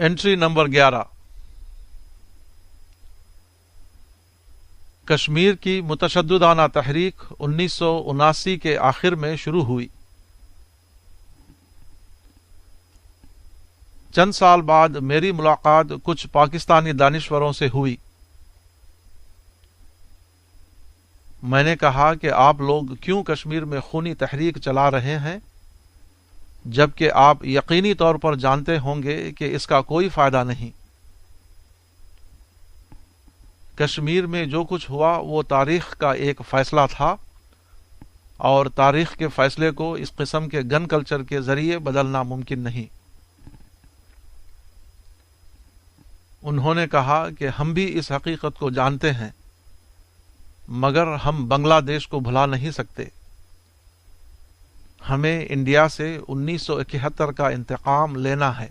Entry number 11۔ Kashmir کی متشددانہ تحریک 1979 کے آخر میں شروع ہوئی۔ چند سال بعد میری ملاقات کچھ پاکستانی دانشوروں سے ہوئی۔ میں نے کہا کہ آپ لوگ کیوں کشمیر میں خونی تحریک چلا رہے ہیں، جبکہ آپ یقینی طور پر جانتے ہوں گے کہ اس کا کوئی فائدہ نہیں۔ کشمیر میں جو کچھ ہوا وہ تاریخ کا ایک فیصلہ تھا، اور تاریخ کے فیصلے کو اس قسم کے گن کلچر کے ذریعے بدلنا ممکن نہیں۔ انہوں نے کہا کہ ہم بھی اس حقیقت کو جانتے ہیں، مگر ہم بنگلہ دیش کو بھلا نہیں سکتے۔ ہمیں انڈیا سے 1971 کا انتقام لینا ہے۔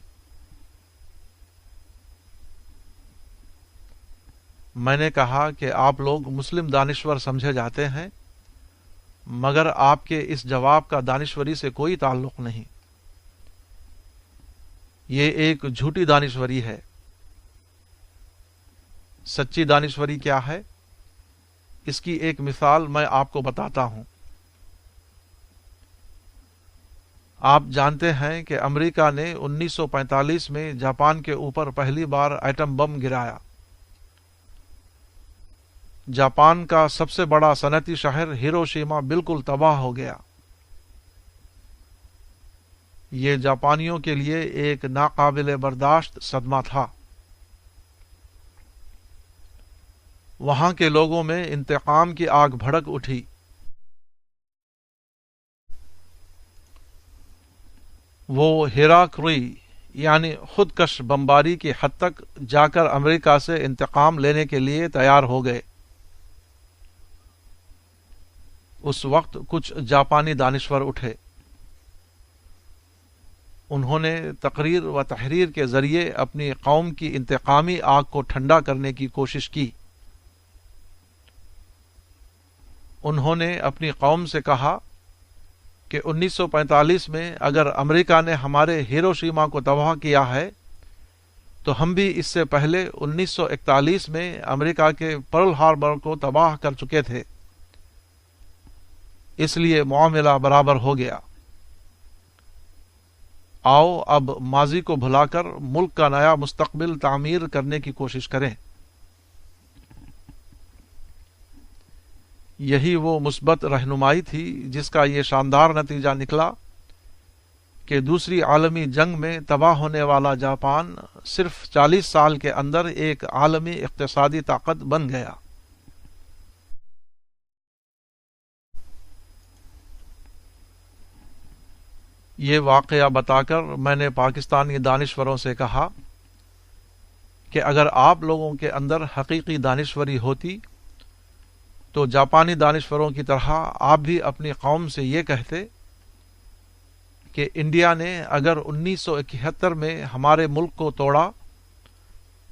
میں نے کہا کہ آپ لوگ مسلم دانشور سمجھے جاتے ہیں، مگر آپ کے اس جواب کا دانشوری سے کوئی تعلق نہیں۔ یہ ایک جھوٹی دانشوری ہے۔ سچی دانشوری کیا ہے؟ اس کی ایک مثال میں آپ کو بتاتا ہوں۔ آپ جانتے ہیں کہ امریکہ نے 1945 میں جاپان کے اوپر پہلی بار ایٹم بم گرایا۔ جاپان کا سب سے بڑا صنعتی شہر ہیروشیما بالکل تباہ ہو گیا۔ یہ جاپانیوں کے لیے ایک ناقابل برداشت صدمہ تھا۔ وہاں کے لوگوں میں انتقام کی آگ بھڑک اٹھی۔ وہ ہیراکری یعنی خودکش بمباری کی حد تک جا کر امریکہ سے انتقام لینے کے لیے تیار ہو گئے۔ اس وقت کچھ جاپانی دانشور اٹھے۔ انہوں نے تقریر و تحریر کے ذریعے اپنی قوم کی انتقامی آگ کو ٹھنڈا کرنے کی کوشش کی۔ انہوں نے اپنی قوم سے کہا کہ 1945 میں اگر امریکہ نے ہمارے ہیروشیما کو تباہ کیا ہے تو ہم بھی اس سے پہلے 1941 میں امریکہ کے پرل ہاربر کو تباہ کر چکے تھے، اس لیے معاملہ برابر ہو گیا۔ آؤ اب ماضی کو بھلا کر ملک کا نیا مستقبل تعمیر کرنے کی کوشش کریں۔ یہی وہ مثبت رہنمائی تھی جس کا یہ شاندار نتیجہ نکلا کہ دوسری عالمی جنگ میں تباہ ہونے والا جاپان صرف 40 سال کے اندر ایک عالمی اقتصادی طاقت بن گیا۔ یہ واقعہ بتا کر میں نے پاکستانی دانشوروں سے کہا کہ اگر آپ لوگوں کے اندر حقیقی دانشوری ہوتی تو جاپانی دانشوروں کی طرح آپ بھی اپنی قوم سے یہ کہتے کہ انڈیا نے اگر 1971 میں ہمارے ملک کو توڑا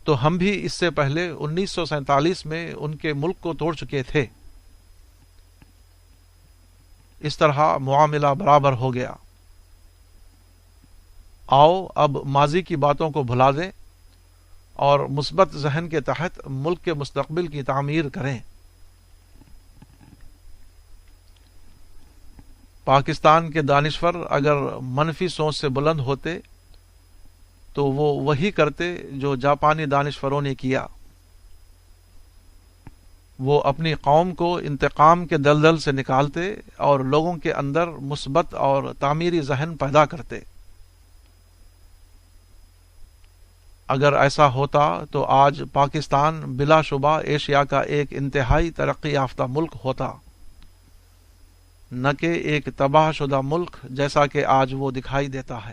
تو ہم بھی اس سے پہلے 1947 میں ان کے ملک کو توڑ چکے تھے۔ اس طرح معاملہ برابر ہو گیا۔ آؤ اب ماضی کی باتوں کو بھلا دیں اور مثبت ذہن کے تحت ملک کے مستقبل کی تعمیر کریں۔ پاکستان کے دانشور اگر منفی سوچ سے بلند ہوتے تو وہ وہی کرتے جو جاپانی دانشوروں نے کیا۔ وہ اپنی قوم کو انتقام کے دلدل سے نکالتے اور لوگوں کے اندر مثبت اور تعمیری ذہن پیدا کرتے۔ اگر ایسا ہوتا تو آج پاکستان بلا شبہ ایشیا کا ایک انتہائی ترقی یافتہ ملک ہوتا، نہ کہ ایک تباہ شدہ ملک جیسا کہ آج وہ دکھائی دیتا ہے۔